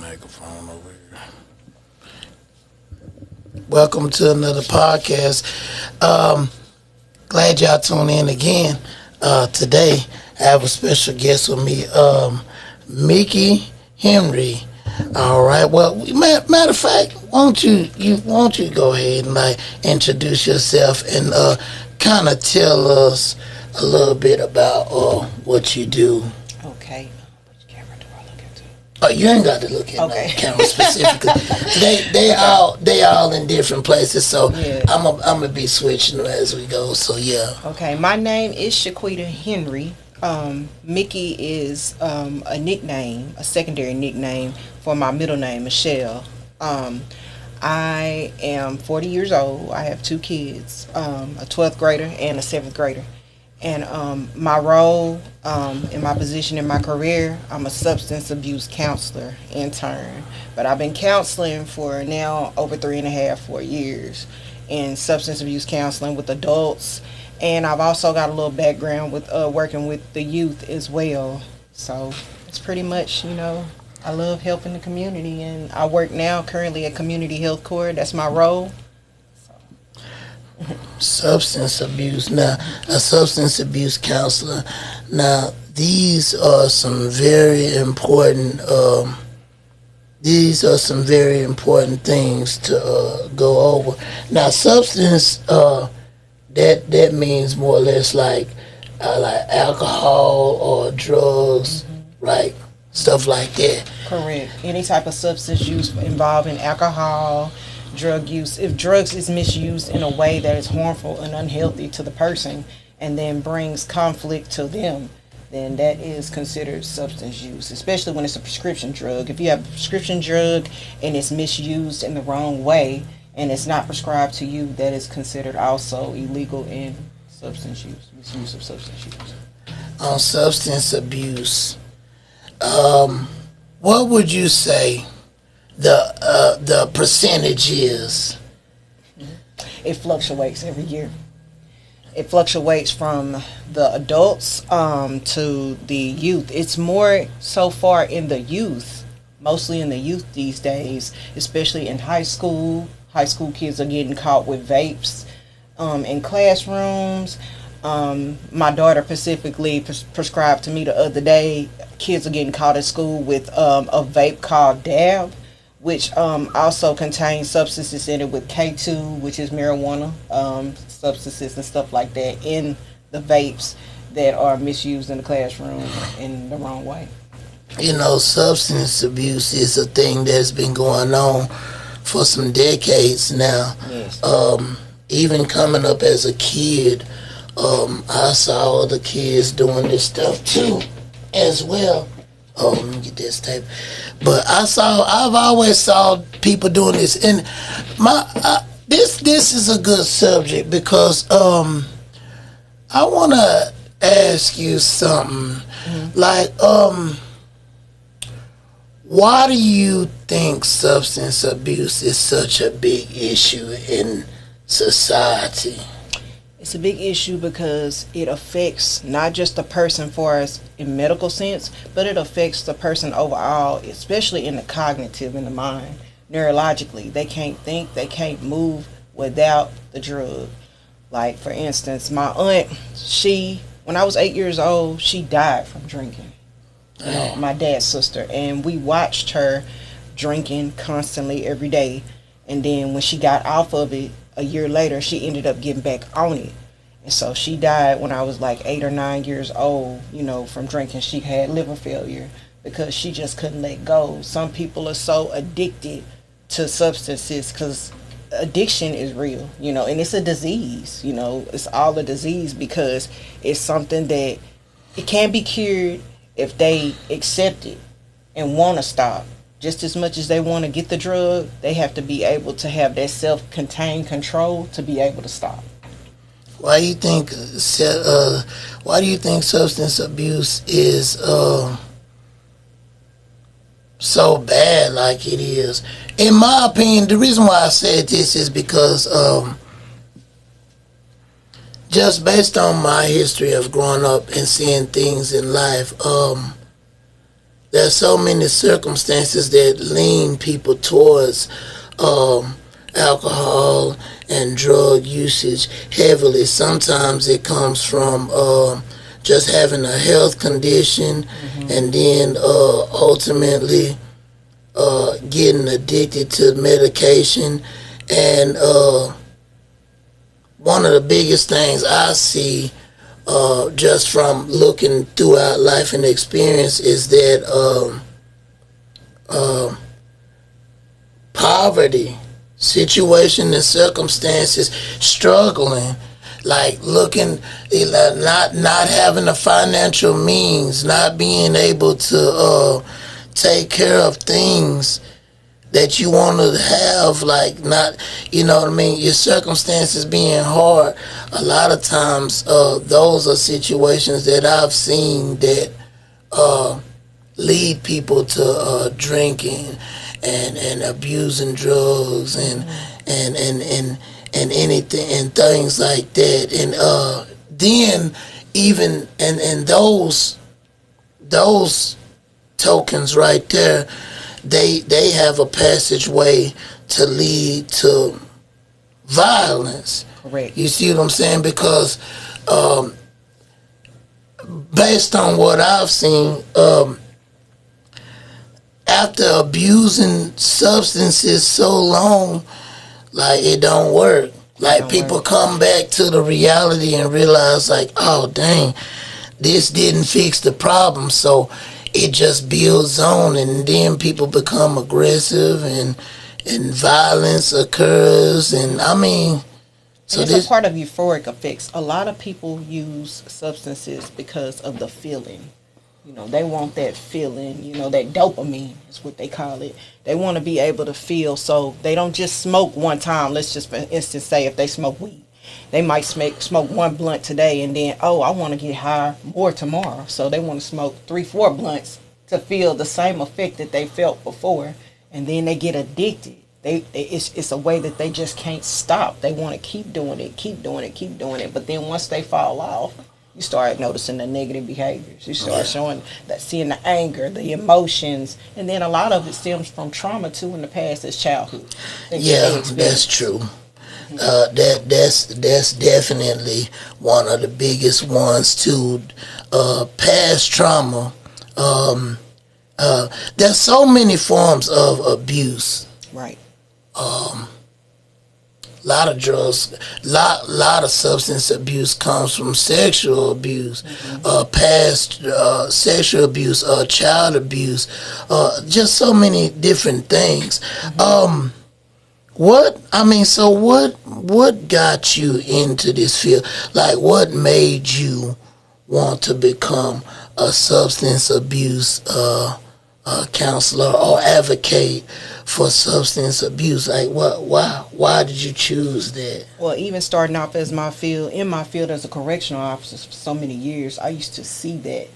microphone over here. Welcome to another podcast. Glad y'all tuned in again. Today I have a special guest with me, Micki Henry. All right. Well, matter of fact, won't you go ahead and introduce yourself and kind of tell us a little bit about what you do. Okay. Which camera do I look into? Oh, you ain't got to look at Okay. no camera specifically. they all in different places, so Yeah. I'm gonna be switching them as we go. So yeah. Okay. My name is Shaquita Henry. Micki is a nickname, a secondary nickname for my middle name, Michelle. I am 40 years old. I have two kids, a 12th grader and a 7th grader. And my role in my position in my career, I'm a substance abuse counselor intern. But I've been counseling for now over 4 years in substance abuse counseling with adults. And I've also got a little background with working with the youth as well. So it's pretty much, I love helping the community. And I work now currently at Community Health Corps. That's my role. Substance abuse. Now, a substance abuse counselor. Now, these are some very important. These are some very important things to go over. Now, substance. That means more or less like alcohol or drugs, right? Stuff like that. Correct. Any type of substance use involving alcohol, drug use. If drugs is misused in a way that is harmful and unhealthy to the person and then brings conflict to them, then that is considered substance use, especially when it's a prescription drug. If you have a prescription drug and it's misused in the wrong way and it's not prescribed to you, that is considered also illegal in substance use, misuse of substance use. On substance abuse, what would you say the percentage is? It fluctuates every year. It fluctuates from the adults to the youth. It's more so far in the youth, mostly in the youth these days, especially in high school. High school kids are getting caught with vapes in classrooms. My daughter specifically prescribed to me the other day, kids are getting caught at school with a vape called Dab, which also contains substances in it with K2, which is marijuana, substances and stuff like that in the vapes that are misused in the classroom in the wrong way. Substance abuse is a thing that's been going on for some decades now. Yes. Even coming up as a kid, I saw other kids doing this stuff too, as well. Oh, let me get this tape. But I've always saw people doing this, and this is a good subject because I want to ask you something. Mm-hmm. Why do you think substance abuse is such a big issue in society? It's a big issue because it affects not just the person for us in medical sense, but it affects the person overall, especially in the cognitive, in the mind, neurologically. They can't think, they can't move without the drug. Like, for instance, my aunt, when I was 8 years old, she died from drinking. My dad's sister, and we watched her drinking constantly every day, and then when she got off of it a year later, she ended up getting back on it. And so she died when I was like 8 or 9 years old, from drinking. She had liver failure because she just couldn't let go. Some people are so addicted to substances because addiction is real, and it's a disease, it's all a disease because it's something that it can be cured if they accept it and want to stop. Just as much as they want to get the drug, they have to be able to have that self-contained control to be able to stop. Why do you think substance abuse is so bad like it is? In my opinion, the reason why I said this is because just based on my history of growing up and seeing things in life, there's so many circumstances that lean people towards alcohol and drug usage heavily. Sometimes it comes from just having a health condition, and then ultimately getting addicted to medication. And one of the biggest things I see just from looking throughout life and experience is that poverty, situation and circumstances, struggling, like looking, not having the financial means, not being able to take care of things that you want to have, like not, you know what I mean, your circumstances being hard. A lot of times those are situations that I've seen that lead people to drinking and abusing drugs and anything and things like that. And then even and those tokens right there, they have a passageway to lead to violence. Correct. You see what I'm saying? Because based on what I've seen, after abusing substances so long, like it don't work. Like people come back to the reality and realize, like, oh dang, this didn't fix the problem. So it just builds on, and then people become aggressive, and violence occurs. And I mean, so it's a part of euphoric effects. A lot of people use substances because of the feeling. You know, they want that feeling, you know, that dopamine is what they call it. They want to be able to feel, so they don't just smoke one time. Let's just, for instance, say if they smoke weed. They might smoke one blunt today, and then, oh, I want to get high more tomorrow. So they want to smoke 3-4 blunts to feel the same effect that they felt before, and then they get addicted. It's a way that they just can't stop. They want to keep doing it. But then once they fall off, you start noticing the negative behaviors. You start seeing the anger, the emotions, and then a lot of it stems from trauma too in the past as childhood. Yeah, that's true. That's definitely one of the biggest ones too. Past trauma. There's so many forms of abuse. Right. Lot of drugs, lot of substance abuse comes from sexual abuse, past sexual abuse, child abuse, just so many different things. What got you into this field? Like, what made you want to become a substance abuse counselor or advocate for substance abuse? Like, why did you choose that? Well, even starting off in my field as a correctional officer for so many years, I used to see that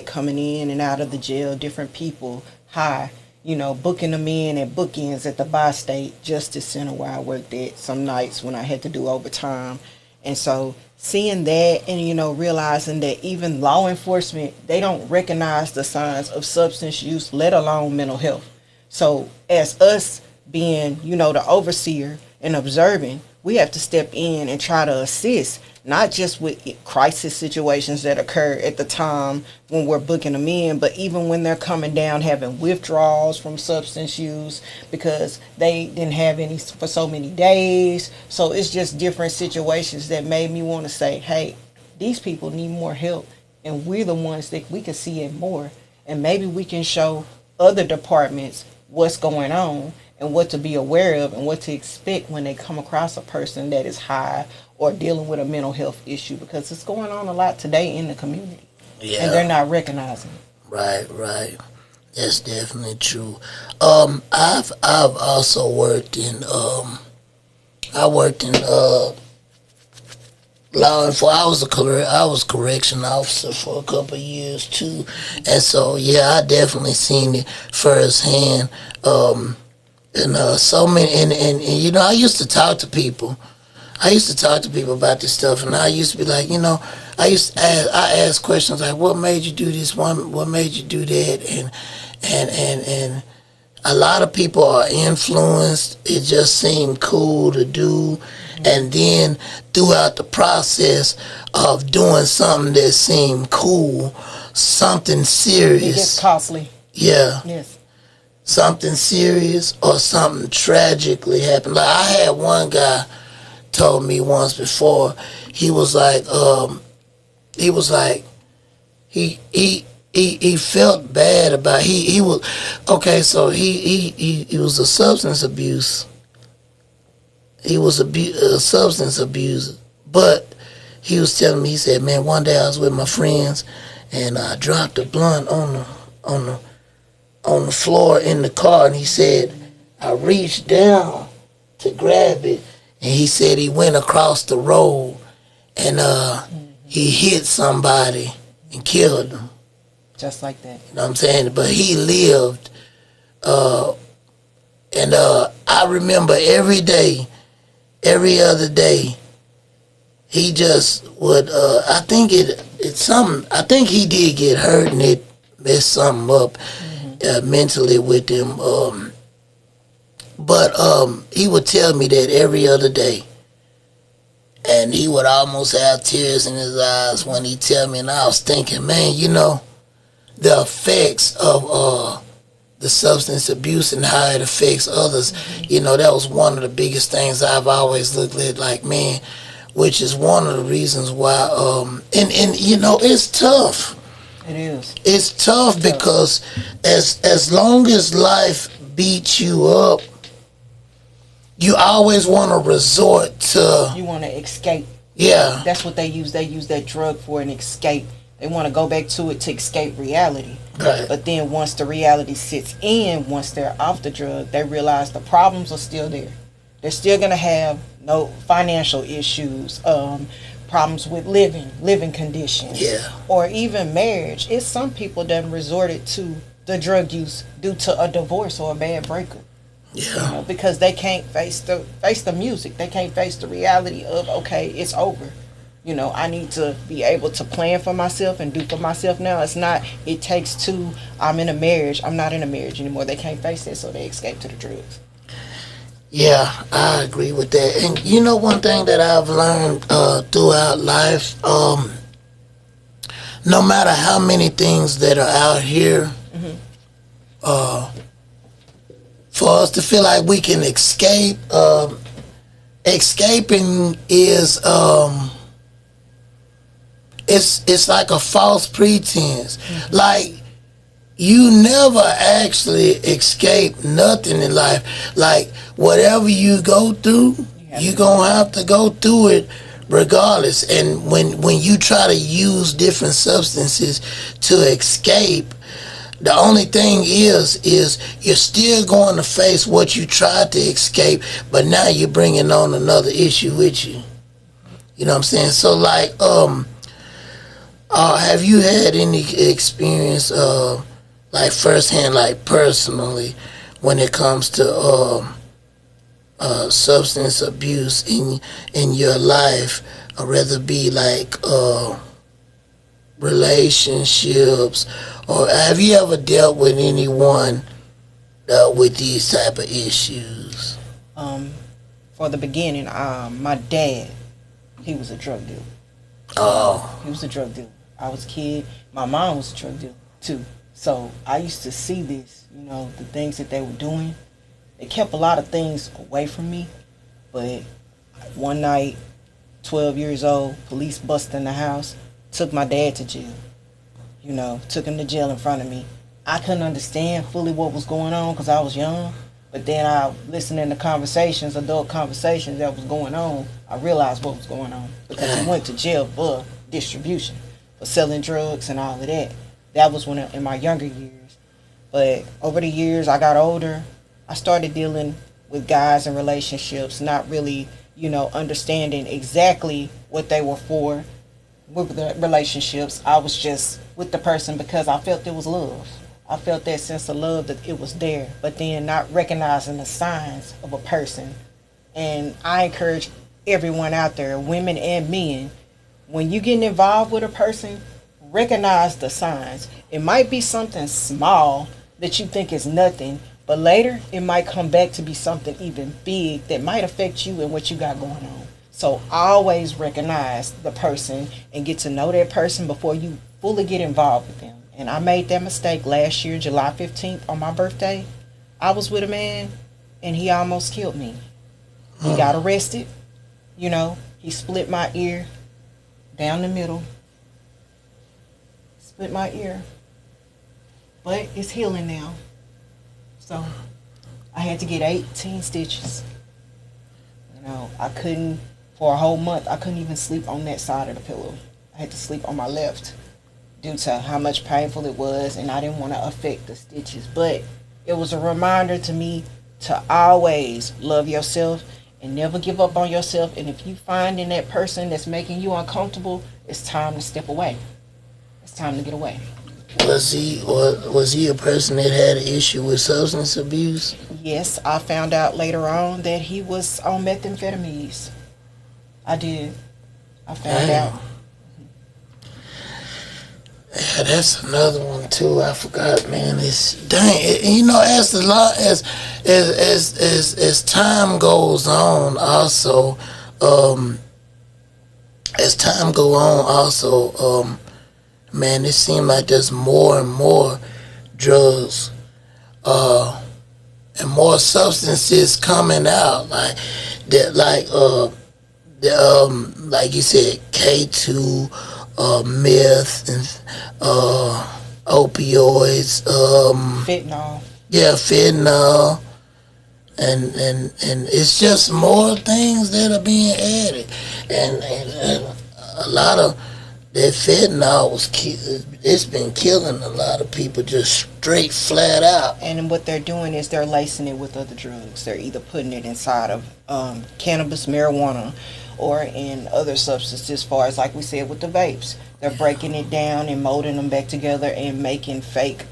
coming in and out of the jail, different people high, booking them in at bookends at the Bi-State Justice Center where I worked at some nights when I had to do overtime. And so seeing that and, realizing that even law enforcement, they don't recognize the signs of substance use, let alone mental health. So as us being, the overseer and observing, we have to step in and try to assist, not just with crisis situations that occur at the time when we're booking them in, but even when they're coming down having withdrawals from substance use because they didn't have any for so many days. So it's just different situations that made me want to say, hey, these people need more help, and we're the ones that we can see it more, and maybe we can show other departments what's going on and what to be aware of and what to expect when they come across a person that is high or dealing with a mental health issue, because it's going on a lot today in the community. Yeah. And they're not recognizing it. Right. That's definitely true. I've also worked in law enforcement. I was correction officer for a couple of years too, and so I definitely seen it firsthand. And so many, and I used to talk to people. I used to talk to people about this stuff, and I used to be like, I ask questions like, "What made you do this? What made you do that?" And a lot of people are influenced. It just seemed cool to do, and then throughout the process of doing something that seemed cool, something It serious. gets costly. Yeah. Yes. Something serious or something tragically happened. Like I had one guy told me once before, he was like, he felt bad about he was okay. So he was a substance abuse. He was a substance abuser, but he was telling me, he said, man, one day I was with my friends and I dropped a blunt on the floor in the car, and he said I reached down to grab it, and he said he went across the road and he hit somebody and killed them. Just like that. You know what I'm saying? But he lived, and I remember every day, every other day, he just would. I think it's something. I think he did get hurt, and it messed something up mentally with him. But he would tell me that every other day, and he would almost have tears in his eyes when he tell me. And I was thinking, man, the effects of the substance abuse and how it affects others. That was one of the biggest things I've always looked at. Like, man, which is one of the reasons why. And it's tough. It is. It's tough because as long as life beats you up, you always want to resort to. You want to escape. Yeah. That's what they use. They use that drug for an escape. They want to go back to it to escape reality. Right. But then once the reality sits in, once they're off the drug, they realize the problems are still there. They're still going to have no financial issues, problems with living conditions, or even marriage. It's some people that resorted to the drug use due to a divorce or a bad breakup. Yeah. Because they can't face the music. They can't face the reality of, okay, it's over. I need to be able to plan for myself and do for myself now. It's not, it takes two, I'm in a marriage, I'm not in a marriage anymore. They can't face that, so they escape to the drugs. Yeah, I agree with that. And one thing that I've learned throughout life, no matter how many things that are out here, for us to feel like we can escape, escaping is it's like a false pretense. Like, you never actually escape nothing in life. Like, whatever you go through, you're going to have to go through it regardless. And when you try to use different substances to escape, the only thing is you're still going to face what you tried to escape, but now you're bringing on another issue with you. You know what I'm saying? So, like, have you had any experience, like firsthand, like personally, when it comes to substance abuse in your life, or whether it be like relationships, or have you ever dealt with anyone with these type of issues? For the beginning, my dad, he was a drug dealer. Oh. He was a drug dealer. I was a kid. My mom was a drug dealer too. So I used to see this, the things that they were doing. They kept a lot of things away from me. But one night, 12 years old, police busted in the house, took my dad to jail. Took him to jail in front of me. I couldn't understand fully what was going on because I was young. But then I listening to conversations, adult conversations that was going on, I realized what was going on. Because he went to jail for distribution, for selling drugs and all of that. That was when in my younger years. But over the years, I got older. I started dealing with guys in relationships, not really, understanding exactly what they were for with the relationships. I was just with the person because I felt there was love. I felt that sense of love, that it was there, but then not recognizing the signs of a person. And I encourage everyone out there, women and men, when you getting involved with a person, recognize the signs. It might be something small that you think is nothing, but later it might come back to be something even big that might affect you and what you got going on. So always recognize the person and get to know that person before you fully get involved with them. And I made that mistake last year, July 15th, on my birthday. I was with a man and he almost killed me. He got arrested. You know, he split my ear down the middle. Split my ear. But it's healing now. So I had to get 18 stitches. You know, I couldn't, for a whole month, I couldn't even sleep on that side of the pillow. I had to sleep on my left due to how much painful it was, and I didn't want to affect the stitches. But it was a reminder to me to always love yourself and never give up on yourself. And if you find in that person that's making you uncomfortable, it's time to step away. It's time to get away. Was he a person that had an issue with substance abuse? Yes, I found out later on that he was on methamphetamines. I did. I found out. Yeah, that's another one too. I forgot, man. It's dang. You know, as the lot as time goes on, also, as time go on, also, man, it seems like there's more and more drugs, and more substances coming out, like that, like you said, K2. Meth and opioids, Fentanyl. Yeah, fentanyl, and it's just more things that are being added, and a lot of that fentanyl it's been killing a lot of people just straight flat out. And what they're doing is they're lacing it with other drugs. They're either putting it inside of cannabis, marijuana, or in other substances, as far as, like we said, with the vapes. They're breaking it down and molding them back together and making fake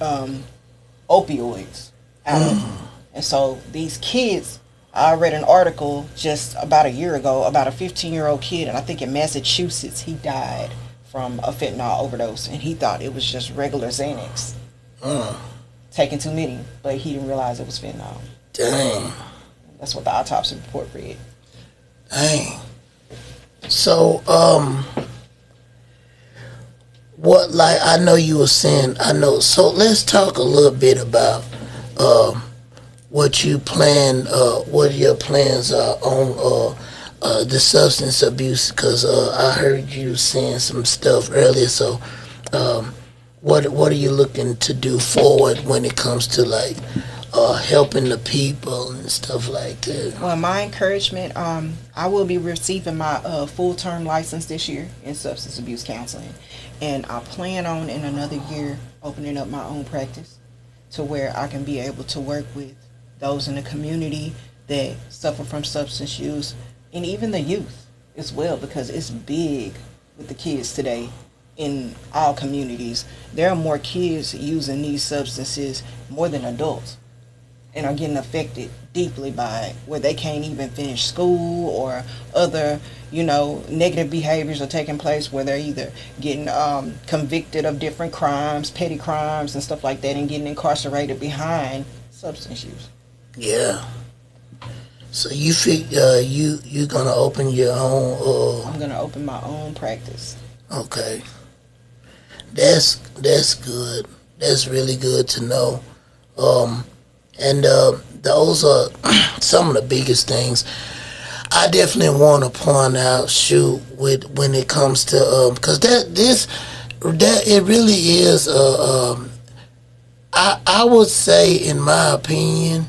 opioids out of them. And so these kids, I read an article just about a year ago about a 15-year-old kid, and I think in Massachusetts, he died from a fentanyl overdose, and he thought it was just regular Xanax. Taking too many, but he didn't realize it was fentanyl. Dang. That's what the autopsy report read. Dang. So, what, like, I know you were saying, so let's talk a little bit about, what you plan, what your plans are on, the substance abuse, because, I heard you saying some stuff earlier, so, what are you looking to do forward when it comes to, like, helping the people and stuff like that? Well, my encouragement, I will be receiving my full-term license this year in substance abuse counseling, and I plan on in another year opening up my own practice to where I can be able to work with those in the community that suffer from substance use, and even the youth as well, because it's big with the kids today. In all communities, there are more kids using these substances more than adults, and are getting affected deeply by it, where they can't even finish school, or other, negative behaviors are taking place where they're either getting convicted of different crimes, petty crimes and stuff like that, and getting incarcerated behind substance use. Yeah. So you figure you're gonna open your own? I'm gonna open my own practice. Okay. That's good. That's really good to know. And those are some of the biggest things. I definitely want to point out, when it comes to, because that it really is. I would say, in my opinion,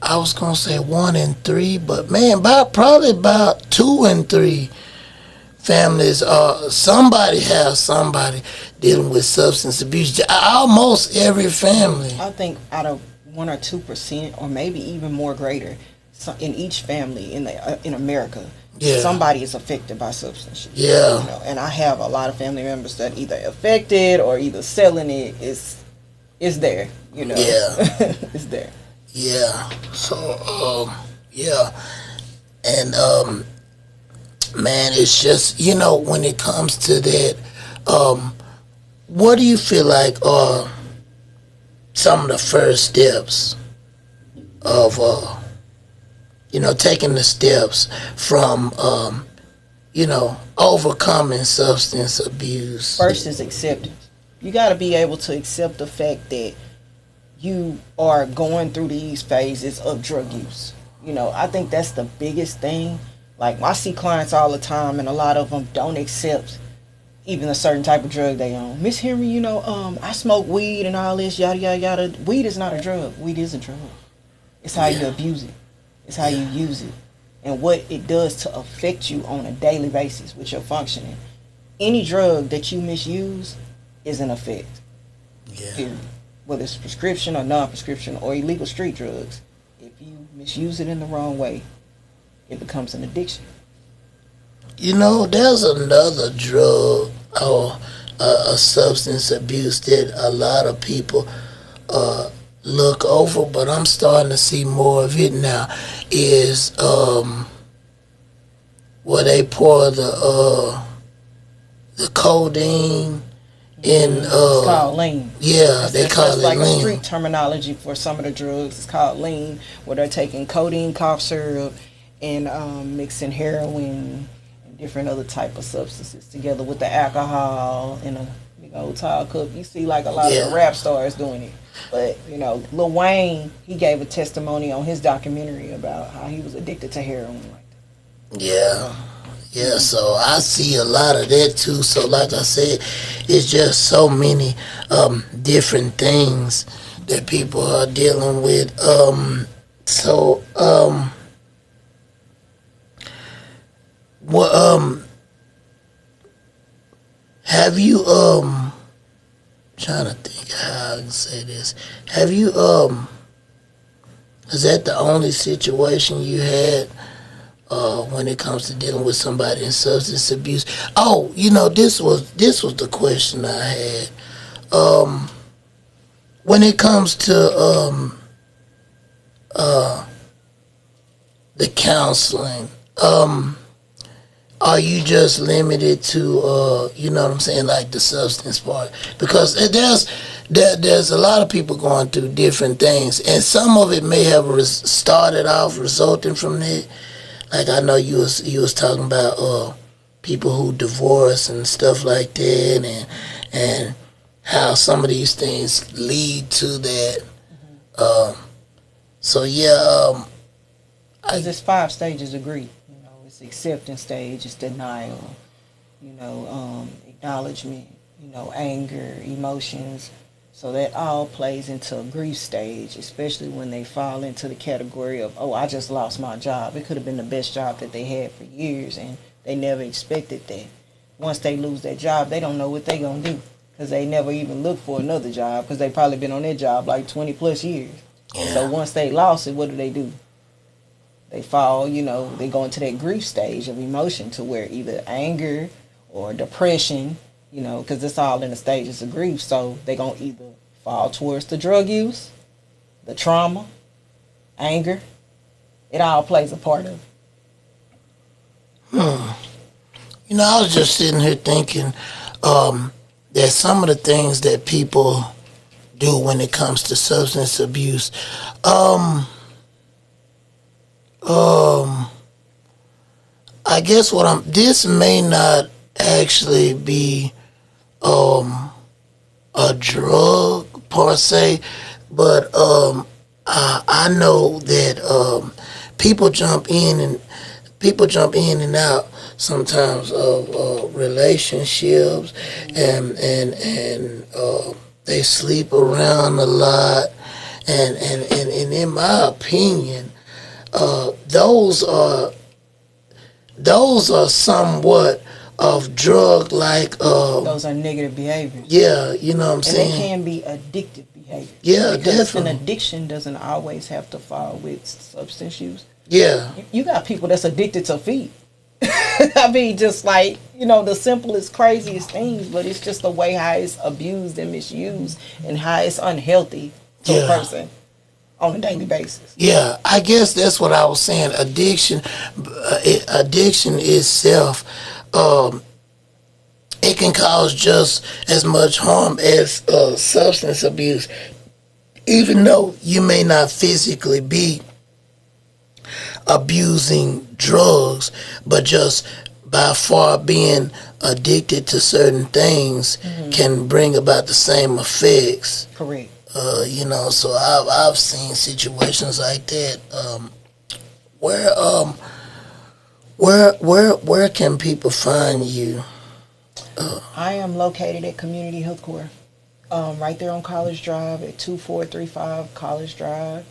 I was gonna say 1 in 3, but man, probably about 2 in 3 families, somebody dealing with substance abuse. Almost every family. I think out of 1 or 2%, or maybe even more greater, in each family in America, somebody is affected by substance use. Yeah. And I have a lot of family members that either affected or either selling it. It's it's there. You know, Yeah. it's there. Yeah. So, yeah. And, man, it's just, when it comes to that, what do you feel like are some of the first steps of, taking the steps from, overcoming substance abuse? First is acceptance. You got to be able to accept the fact that you are going through these phases of drug use. I think that's the biggest thing. Like, I see clients all the time, and a lot of them don't accept even a certain type of drug they own. Miss Henry, I smoke weed and all this, yada, yada, yada. Weed is not a drug. Weed is a drug. It's how you abuse it. It's how you use it. And what it does to affect you on a daily basis with your functioning. Any drug that you misuse is an effect. Yeah. Period. Whether it's prescription or non-prescription or illegal street drugs. If you misuse it in the wrong way, it becomes an addiction. There's another drug or a substance abuse that a lot of people look over, but I'm starting to see more of it now. Is where they pour the codeine in. It's called lean. Yeah, they call it like lean. A street terminology for some of the drugs. It's called lean, where they're taking codeine, cough syrup, and mixing heroin and different other type of substances together with the alcohol in a big old tall cup. You see, like a lot of the rap stars doing it. But Lil Wayne, he gave a testimony on his documentary about how he was addicted to heroin like that. Yeah, so I see a lot of that too. So like I said, it's just so many different things that people are dealing with. Have you trying to think how I can say this. Have you is that the only situation you had when it comes to dealing with somebody in substance abuse? Oh, this was the question I had. When it comes to the counseling, are you just limited to like the substance part? Because there's a lot of people going through different things, and some of it may have started off resulting from that. Like I know you was talking about people who divorce and stuff like that, and how some of these things lead to that. So yeah, Because it's 5 stages of grief. It's acceptance stage, it's denial, acknowledgement, anger, emotions. So that all plays into a grief stage, especially when they fall into the category of, oh, I just lost my job. It could have been the best job that they had for years, and they never expected that. Once they lose that job, they don't know what they're going to do, because they never even look for another job, because they probably been on their job like 20 plus years. yeah. So once they lost it, what do? They fall, they go into that grief stage of emotion to where either anger or depression, because it's all in the stages of grief. So they're going to either fall towards the drug use, the trauma, anger. It all plays a part of it. I was just sitting here thinking that some of the things that people do when it comes to substance abuse, I guess this may not actually be a drug per se, but I know that people jump in and out sometimes of relationships, and they sleep around a lot, and in my opinion, those are somewhat of drug like. Those are negative behaviors. Yeah, you know what I'm saying. And they can be addictive behaviors. Yeah, because definitely. an addiction doesn't always have to fall with substance use. Yeah. You got people that's addicted to feet. I I mean, just like, the simplest, craziest things, but it's just the way how it's abused and misused and how it's unhealthy to a person on a daily basis. Yeah, I guess that's what I was saying. Addiction itself, it can cause just as much harm as substance abuse, even though you may not physically be abusing drugs, but just by far being addicted to certain things can bring about the same effects. Correct. So I've seen situations like that. Where can people find you? I am located at Community Health Corps, right there on College Drive at 2435 College Drive.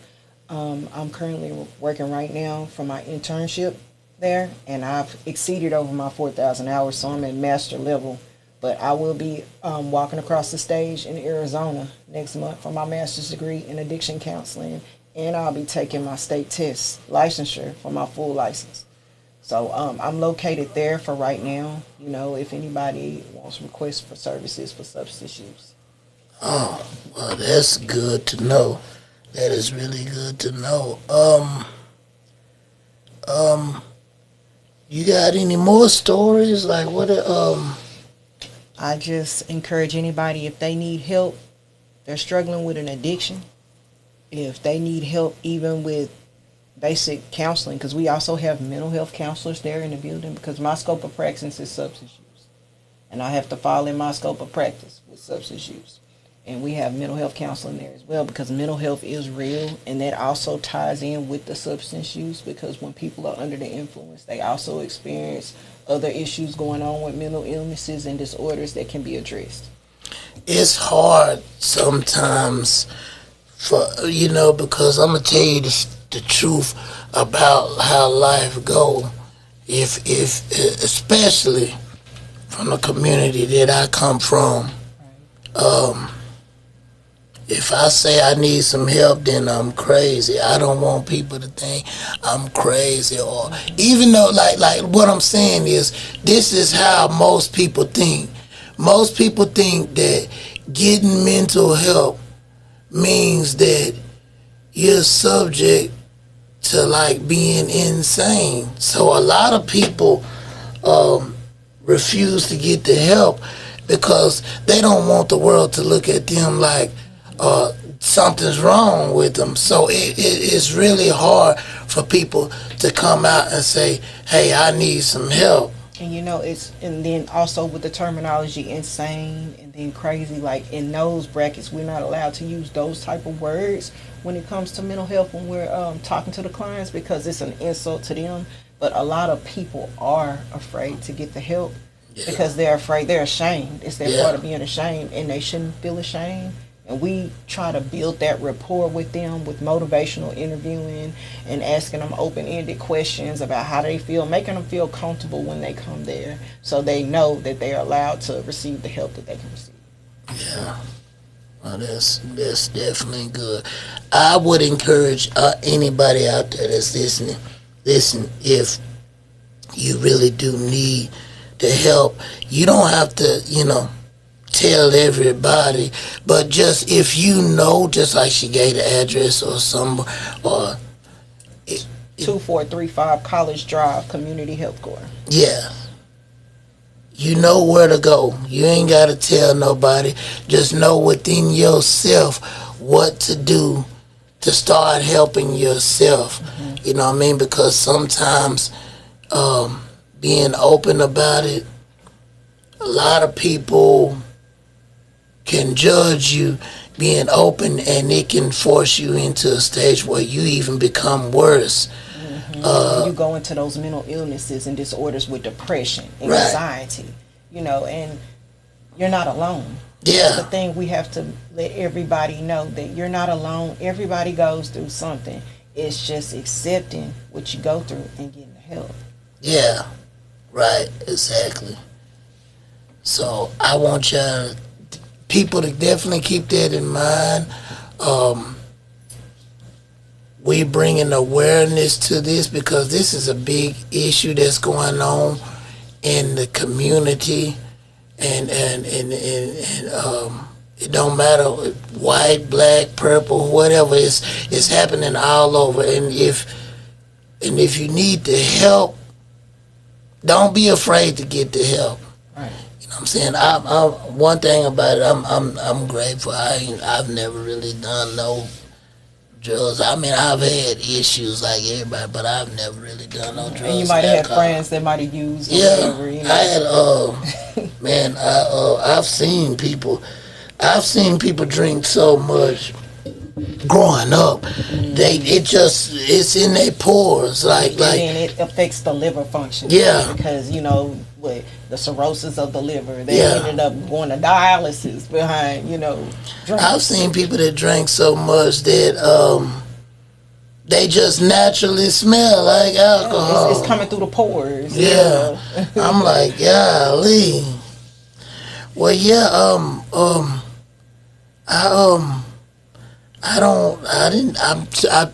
I'm currently working right now for my internship there, and I've exceeded over my 4,000 hours, so I'm at master level. But I will be walking across the stage in Arizona next month for my master's degree in addiction counseling, and I'll be taking my state test licensure for my full license. So I'm located there for right now, if anybody wants requests for services for substance use. Oh, well, that's good to know. That is really good to know. You got any more stories? Like what? I just encourage anybody, if they need help, they're struggling with an addiction, if they need help even with basic counseling, because we also have mental health counselors there in the building, because my scope of practice is substance use. And I have to fall in my scope of practice with substance use. And we have mental health counseling there as well, because mental health is real, and that also ties in with the substance use, because when people are under the influence, they also experience other issues going on with mental illnesses and disorders that can be addressed. It's hard sometimes because I'm gonna tell you the truth about how life go. If especially from the community that I come from, if I say I need some help, then I'm crazy. I don't want people to think I'm crazy, or even though like what I'm saying is, this is how most people think. Most people think that getting mental help means that you're subject to like being insane. So a lot of people refuse to get the help because they don't want the world to look at them like something's wrong with them. So it's really hard for people to come out and say, hey, I need some help. And and then also with the terminology insane and then crazy, like in those brackets, we're not allowed to use those type of words when it comes to mental health when we're talking to the clients, because it's an insult to them. But a lot of people are afraid to get the help because they're afraid, they're ashamed. It's their part of being ashamed, and they shouldn't feel ashamed. And we try to build that rapport with them with motivational interviewing and asking them open-ended questions about how they feel, making them feel comfortable when they come there, so they know that they are allowed to receive the help that they can receive. Yeah. Well, that's definitely good. I would encourage anybody out there that's listening, listen, if you really do need the help, you don't have to, tell everybody, but just if just like she gave the address or some, or 2435 College Drive, Community Health Corps. Yeah. You know where to go. You ain't got to tell nobody. Just know within yourself what to do to start helping yourself. Mm-hmm. You know what I mean? Because sometimes being open about it, a lot of people can judge you being open, and it can force you into a stage where you even become worse. Mm-hmm. You go into those mental illnesses and disorders with depression, anxiety, and you're not alone. Yeah. That's the thing, we have to let everybody know that you're not alone. Everybody goes through something. It's just accepting what you go through and getting the help. Yeah, right, exactly. So I want people to definitely keep that in mind. We bringing awareness to this because this is a big issue that's going on in the community, and it don't matter white, black, purple, whatever. It's happening all over. And if you need the help, don't be afraid to get the help. Right. You know what I'm saying? I'm one thing about it. I'm grateful. I've never really done no drugs. I mean, I've had issues like everybody, but I've never really done no drugs. And you might have had friends that might have used. Yeah, whatever, you know? I had. Man, I've seen people. I've seen people drink so much growing up. It's in their pores, like. And it affects the liver function. Yeah. Because with the cirrhosis of the liver, they Yeah. ended up going to dialysis behind drinks. I've seen people that drink so much that they just naturally smell like alcohol. It's coming through the pores. Yeah. I'm like, golly. Well, yeah. I'm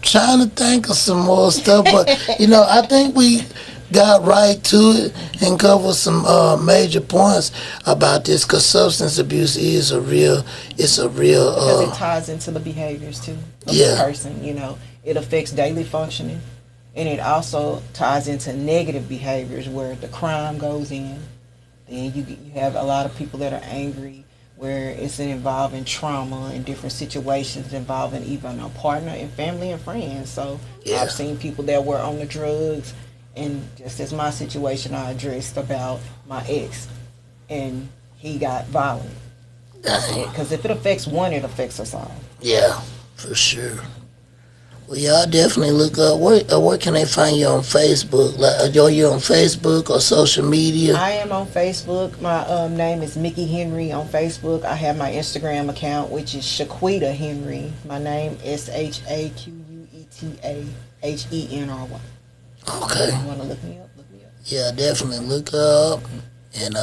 trying to think of some more stuff, but I think we got right to it and covered some major points about this, because substance abuse is a real. Because it ties into the behaviors too of the person. It affects daily functioning, and it also ties into negative behaviors where the crime goes in. Then you have a lot of people that are angry, where it's involving trauma and different situations involving even a partner and family and friends. So I've seen people that were on the drugs, and just as my situation I addressed about my ex, and he got violent. Because if it affects one, it affects us all. Yeah, for sure. Well, y'all definitely look up. Where can they find you on Facebook? Like, are you on Facebook or social media? I am on Facebook. My name is Micki Henry on Facebook. I have my Instagram account, which is Shaquita Henry. My name ShaquetaHenry. Okay. If you want to look me up, look me up. Yeah, definitely look her up. And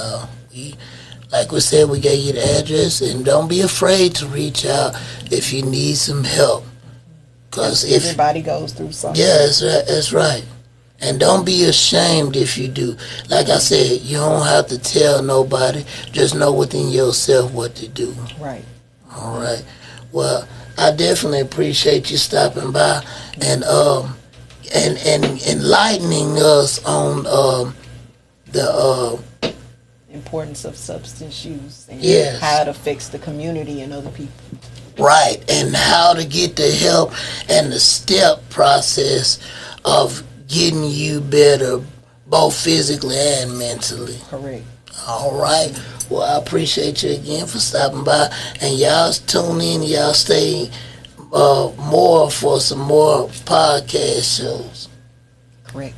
like we said, we gave you the address, and don't be afraid to reach out if you need some help. Because everybody goes through something. Yeah, that's right. And don't be ashamed if you do. Like I said, you don't have to tell nobody. Just know within yourself what to do. Right. All right. Well, I definitely appreciate you stopping by and enlightening us on the importance of substance use and yes. how it affects the community and other people. Right, and how to get the help and the step process of getting you better, both physically and mentally. Correct. All right. Well, I appreciate you again for stopping by, and y'all tune in. Y'all stay more for some more podcast shows. Correct.